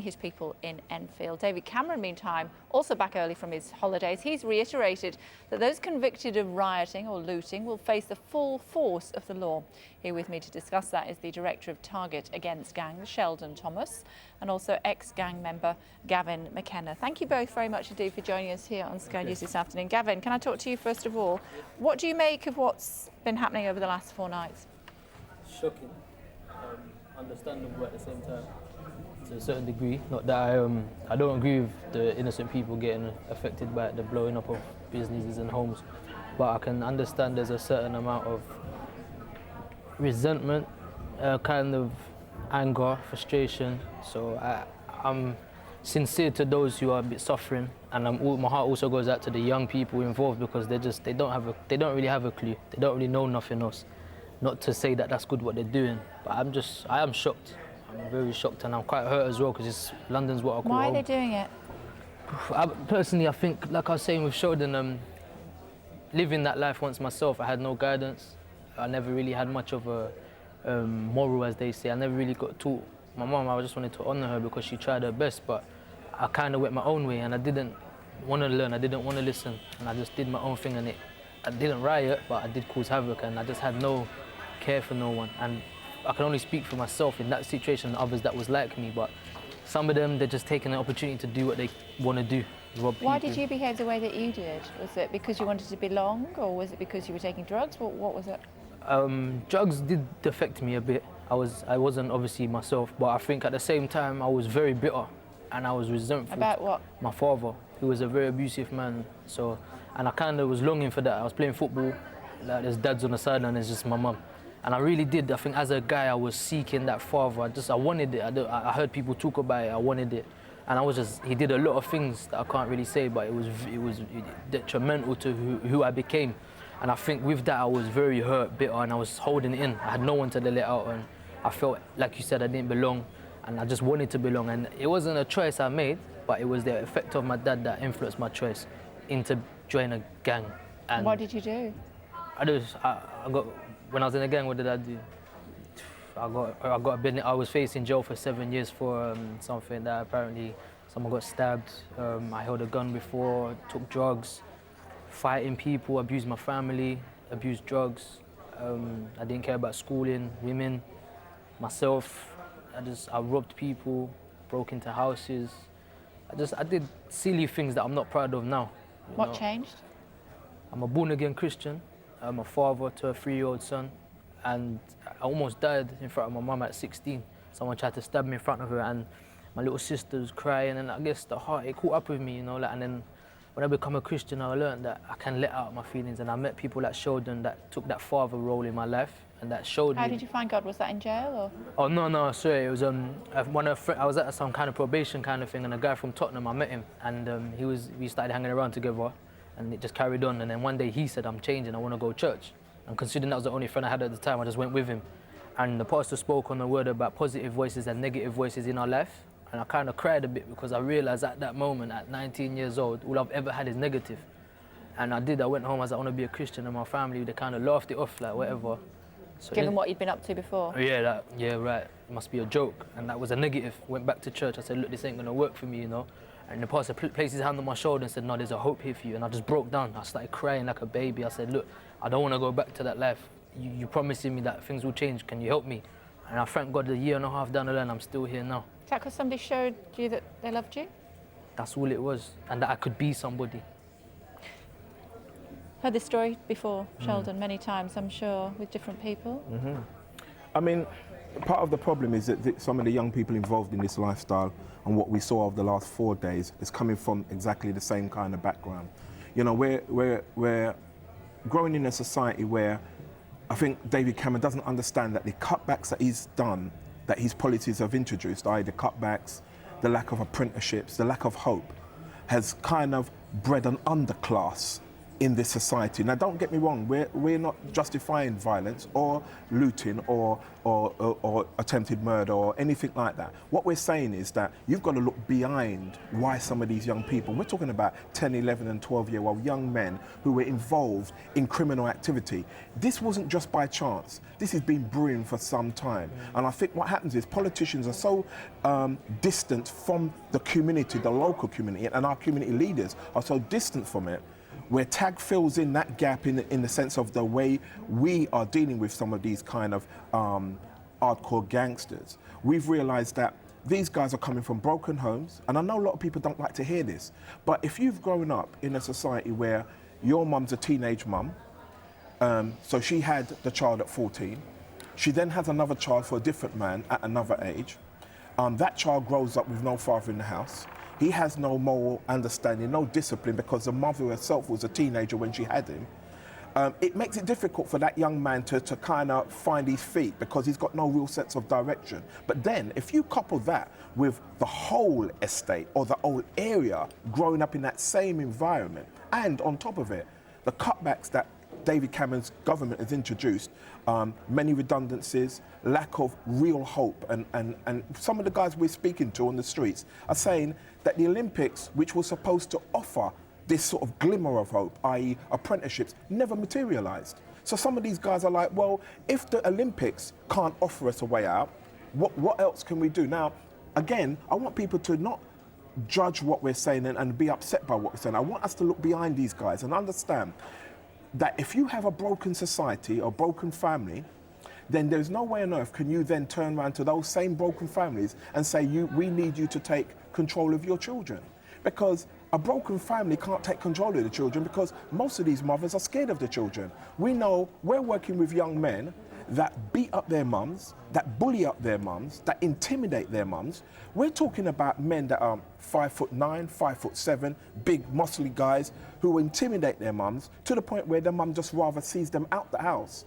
his people in Enfield. David Cameron, meantime, also back early from his holidays. He's reiterated that those convicted of rioting or looting will face the full force of the law. Here with me to discuss that is the Director of Target Against Gangs, Sheldon Thomas, and also ex-gang member Gavin McKenna. Thank you both very much indeed for joining us here on Sky News this afternoon. Gavin, can I talk to you first of all? What do you make of what's been happening over the last 4 nights? Shocking, understandable at the same time, to a certain degree. Not that I don't agree with the innocent people getting affected by the blowing up of businesses and homes, but I can understand there's a certain amount of resentment, kind of anger, frustration. So I'm sincere to those who are a bit suffering, and my heart also goes out to the young people involved, because they don't really have a clue. They don't really know nothing else. Not to say that that's good what they're doing, but I am shocked. I'm very shocked, and I'm quite hurt as well, because London's what I call home. Why are they doing it? Personally, I think, like I was saying with Sheldon, living that life once myself, I had no guidance. I never really had much of a moral, as they say. I never really got taught. My mum, I just wanted to honour her because she tried her best, but I kind of went my own way, and I didn't want to learn, I didn't want to listen, and I just did my own thing, and I didn't riot, but I did cause havoc, and I just had no care for no one. And I can only speak for myself in that situation and others that was like me, but some of them, they're just taking an opportunity to do what they want to do, rob people. Why did you behave the way that you did? Was it because you wanted to belong, or was it because you were taking drugs? What was it? Drugs did affect me a bit. I wasn't obviously myself, but I think at the same time I was very bitter and I was resentful. About what? My father, who was a very abusive man. So, and I kind of was longing for that. I was playing football, like there's dads on the sideline, there's just my mum. And I really did. I think as a guy, I was seeking that father. I wanted it. I heard people talk about it. I wanted it, and he did a lot of things that I can't really say, but it was detrimental to who I became. And I think with that, I was very hurt, bitter, and I was holding it in. I had no one to let it out, and I felt, like you said, I didn't belong, and I just wanted to belong. And it wasn't a choice I made, but it was the effect of my dad that influenced my choice into joining a gang. And what did you do? When I was in a gang, what did I do? I was facing jail for 7 years for something that apparently someone got stabbed. I held a gun before, took drugs, fighting people, abused my family, abused drugs. I didn't care about schooling, women, myself. I robbed people, broke into houses. I did silly things that I'm not proud of now. What changed? I'm a born-again Christian. I'm a father to a 3-year-old son, and I almost died in front of my mum at 16. Someone tried to stab me in front of her, and my little sister was crying, and I guess the heart, it caught up with me, and then when I became a Christian, I learned that I can let out my feelings, and I met people like Sheldon that took that father role in my life, and that showed me. How did you find God? Was that in jail, or? Oh, no, sorry, it was I was at some kind of probation kind of thing, and a guy from Tottenham, I met him, and we started hanging around together. And it just carried on, and then one day he said, I'm changing, I want to go to church. And considering that was the only friend I had at the time, I just went with him. And the pastor spoke on the word about positive voices and negative voices in our life. And I kind of cried a bit, because I realized at that moment, at 19 years old, all I've ever had is negative. And I went home, I was like, I want to be a Christian, and my family, they kind of laughed it off, like whatever. So given what you'd been up to before? Yeah, right, it must be a joke. And that was a negative. Went back to church, I said, look, this ain't gonna work for me, And the pastor placed his hand on my shoulder and said, no, there's a hope here for you. And I just broke down. I started crying like a baby. I said, look, I don't want to go back to that life. You're promising me that things will change. Can you help me? And I thank God, 1.5 years down the line, I'm still here now. Is that because somebody showed you that they loved you? That's all it was. And that I could be somebody. Heard this story before, Sheldon, many times, I'm sure, with different people. Mm-hmm. I mean, part of the problem is that some of the young people involved in this lifestyle and what we saw over the last 4 days is coming from exactly the same kind of background. We're growing in a society where I think David Cameron doesn't understand that the cutbacks that he's done, that his policies have introduced, i.e. the cutbacks, the lack of apprenticeships, the lack of hope, has kind of bred an underclass in this society. Now, don't get me wrong, we're not justifying violence or looting or attempted murder or anything like that. What we're saying is that you've got to look behind why some of these young people, we're talking about 10, 11 and 12-year-old young men who were involved in criminal activity. This wasn't just by chance. This has been brewing for some time. And I think what happens is politicians are so distant from the community, the local community, and our community leaders are so distant from it, where TAG fills in that gap in the sense of the way we are dealing with some of these kind of hardcore gangsters. We've realised that these guys are coming from broken homes, and I know a lot of people don't like to hear this, but if you've grown up in a society where your mum's a teenage mum, so she had the child at 14, she then has another child for a different man at another age, that child grows up with no father in the house. He has no moral understanding, no discipline, because the mother herself was a teenager when she had him. It makes it difficult for that young man to kind of find his feet because he's got no real sense of direction. But then, if you couple that with the whole estate or the whole area growing up in that same environment, and on top of it, the cutbacks that David Cameron's government has introduced, many redundancies, lack of real hope, and some of the guys we're speaking to on the streets are saying that the Olympics, which was supposed to offer this sort of glimmer of hope, i.e. apprenticeships, never materialised. So some of these guys are like, well, if the Olympics can't offer us a way out, what else can we do? Now, again, I want people to not judge what we're saying and be upset by what we're saying. I want us to look behind these guys and understand that if you have a broken society or broken family, then there's no way on earth can you then turn around to those same broken families and say, we need you to take control of your children. Because a broken family can't take control of the children because most of these mothers are scared of the children. We know we're working with young men that beat up their mums, that bully up their mums, that intimidate their mums. We're talking about men that are 5'9", 5'7", big, muscly guys who intimidate their mums to the point where their mum just rather sees them out the house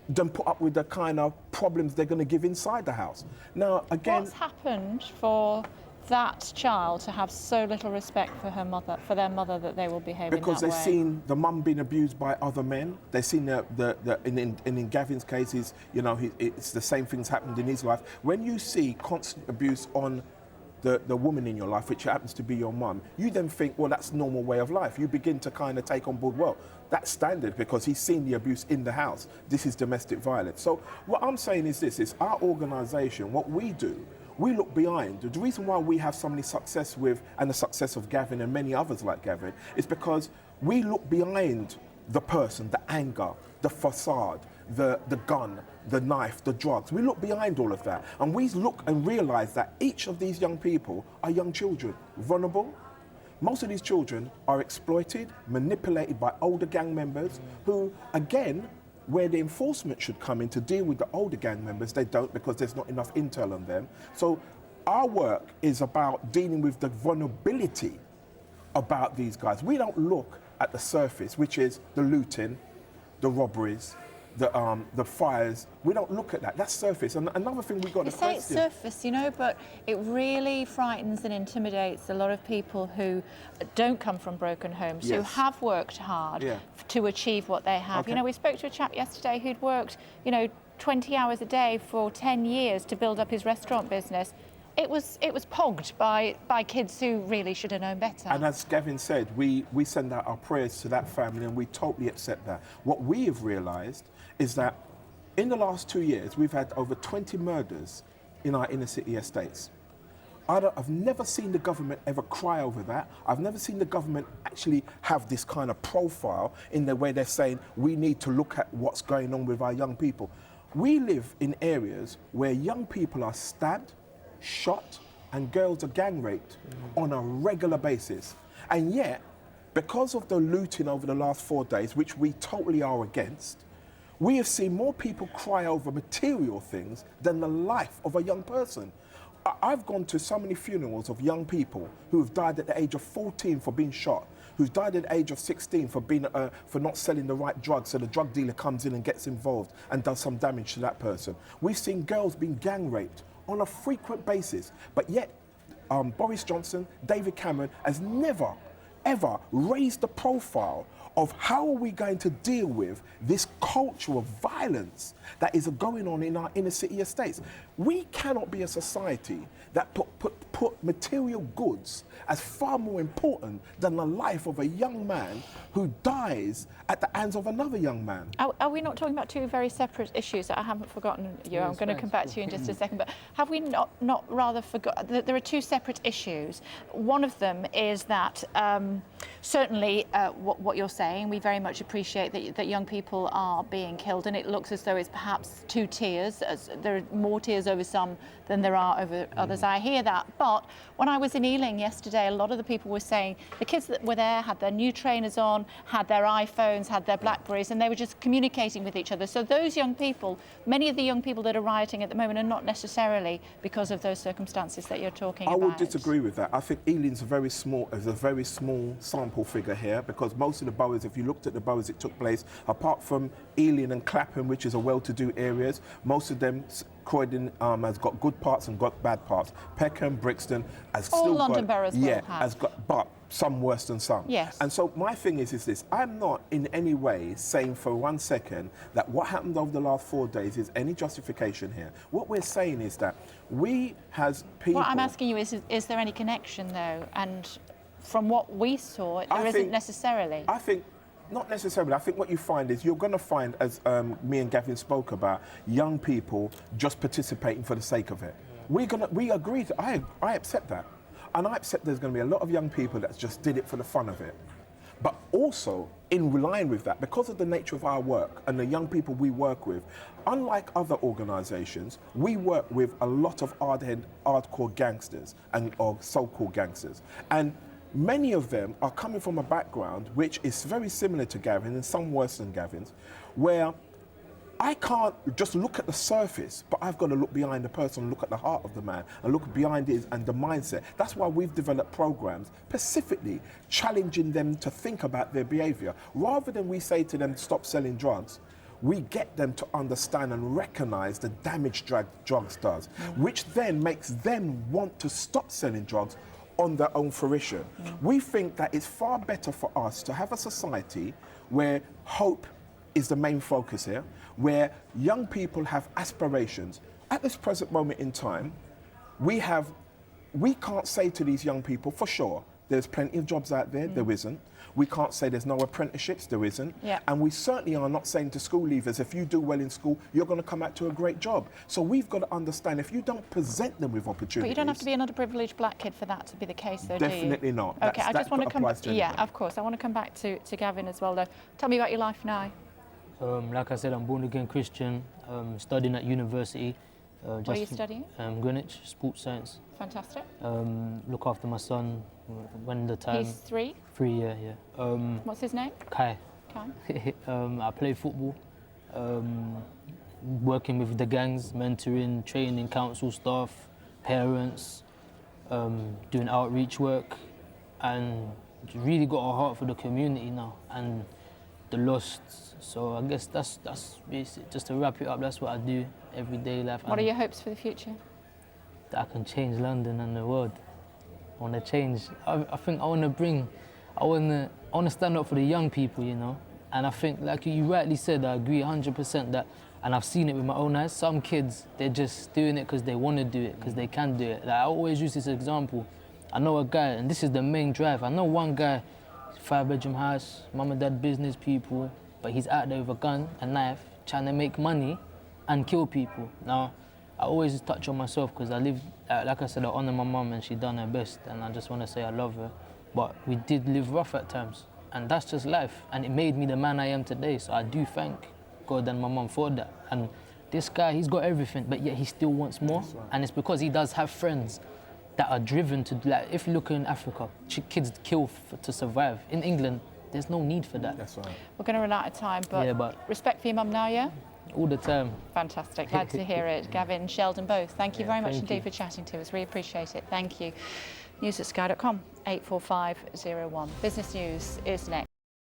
than put up with the kind of problems they're going to give inside the house. Now, again, what's happened for that child to have so little respect for her mother, for their mother, that they will behave because in that way? they've seen the mum being abused by other men. They've seen in Gavin's case, it's the same things happened in his life. When you see constant abuse on the woman in your life, which happens to be your mum, you then think, well, that's a normal way of life. You begin to kind of take on board, well, that's standard because he's seen the abuse in the house. This is domestic violence. So what I'm saying is this, is our organisation, what we do, we look behind. The reason why we have so many success with, and the success of Gavin and many others like Gavin, is because we look behind the person, the anger, the facade, the gun, the knife, the drugs. We look behind all of that. And we look and realise that each of these young people are young children, vulnerable. Most of these children are exploited, manipulated by older gang members who, again, where the enforcement should come in to deal with the older gang members, they don't because there's not enough intel on them. So our work is about dealing with the vulnerability about these guys. We don't look at the surface, which is the looting, the robberies, the fires. We don't look at that. That's surface. And another thing we've got to question. You say it's surface, but it really frightens and intimidates a lot of people who don't come from broken homes, who have worked hard to achieve what they have. Okay. We spoke to a chap yesterday who'd worked, 20 hours a day for 10 years to build up his restaurant business. It was pogged by kids who really should have known better. And as Gavin said, we send out our prayers to that family and we totally accept that. What we have realised is that in the last 2 years, we've had over 20 murders in our inner city estates. I've never seen the government ever cry over that. I've never seen the government actually have this kind of profile in the way they're saying, we need to look at what's going on with our young people. We live in areas where young people are stabbed, shot, and girls are gang raped on a regular basis. And yet, because of the looting over the last 4 days, which we totally are against, we have seen more people cry over material things than the life of a young person. I've gone to so many funerals of young people who have died at the age of 14 for being shot, who've died at the age of 16 for not selling the right drugs, so the drug dealer comes in and gets involved and does some damage to that person. We've seen girls being gang raped on a frequent basis, but yet Boris Johnson, David Cameron has never ever raise the profile of how are we going to deal with this culture of violence that is going on in our inner city estates. We cannot be a society that put material goods as far more important than the life of a young man who dies at the hands of another young man. Are we not talking about two very separate issues? I haven't forgotten you. I'm going to come back to you in just a second. But have we not rather forgot that there are two separate issues? One of them is that certainly what you're saying, we very much appreciate that young people are being killed, and it looks as though it's perhaps two tiers. As there are more tiers over some than there are over others. I hear that. But when I was in Ealing yesterday, a lot of the people were saying the kids that were there had their new trainers on, had their iPhones, had their Blackberries, and they were just communicating with each other. So those young people, many of the young people that are rioting at the moment are not necessarily because of those circumstances that you're talking about. I would disagree with that. I think Ealing's a very small sample figure here, because most of the boroughs, if you looked at the boroughs it took place, apart from Ealing and Clapham, which is a well-to-do areas, most of them, Croydon has got good parts and got bad parts. Peckham, Brixton has all still London got, boroughs yeah, will have. has got, but some worse than some. Yes. And so my thing is this: I'm not in any way saying for 1 second that what happened over the last 4 days is any justification here. What we're saying is that we as people. What I'm asking you is there any connection though? And from what we saw, there isn't necessarily. I think. Not necessarily. I think what you find is you're going to find, as me and Gavin spoke about, young people just participating for the sake of it. We agree. I accept that, and I accept there's going to be a lot of young people that just did it for the fun of it. But also, in line with that, because of the nature of our work and the young people we work with, unlike other organisations, we work with a lot of hardcore gangsters or so-called gangsters, and many of them are coming from a background which is very similar to Gavin and some worse than Gavin's, where I can't just look at the surface, but I've got to look behind the person, look at the heart of the man, and look behind it and the mindset. That's why we've developed programs specifically challenging them to think about their behaviour. Rather than we say to them, stop selling drugs, we get them to understand and recognise the damage drugs does, which then makes them want to stop selling drugs on their own fruition. We think that it's far better for us to have a society where hope is the main focus here, where young people have aspirations. At this present moment in time, we can't say to these young people, for sure, there's plenty of jobs out there, there isn't. We can't say there's no apprenticeships, there isn't. Yeah. And we certainly are not saying to school leavers, if you do well in school, you're going to come out to a great job. So we've got to understand, if you don't present them with opportunities... But you don't have to be an underprivileged black kid for that to be the case, though, do you? Definitely not. Okay, I just want to come back... to yeah, of course. I want to come back to Gavin as well, though. Tell me about your life now. Like I said, I'm born again Christian, studying at university. What are you studying? Greenwich, sports science. Fantastic. Look after my son when the time. He's 3? 3, yeah. What's his name? Kai. Kai. I play football, working with the gangs, mentoring, training council staff, parents, doing outreach work, and really got a heart for the community now and the lost. So I guess that's basic. Just to wrap it up, that's what I do everyday life. What are your hopes for the future? That I can change London and the world. I want to change. I think I want to stand up for the young people, you know. And I think, like you rightly said, I agree 100% that, and I've seen it with my own eyes. Some kids, they're just doing it because they want to do it, because they can do it. Like, I always use this example. I know a guy, and this is the main drive. I know one guy, 5-bedroom house, mum and dad business people, but he's out there with a gun, a knife, trying to make money and kill people. Now, I always touch on myself because I live, like I said, I honour my mum and she done her best, and I just want to say I love her. But we did live rough at times, and that's just life. And it made me the man I am today, so I do thank God and my mum for that. And this guy, he's got everything, but yet he still wants more. Right. And it's because he does have friends that are driven to, like, if you look in Africa, kids kill to survive. In England, there's no need for that. That's right. We're going to run out of time, but respect for your mum now, yeah? All the time. Fantastic. Glad to hear it. Gavin, Sheldon, both. Thank you very much indeed for chatting to us. We appreciate it. Thank you. News at sky.com, 84501. Business News is next.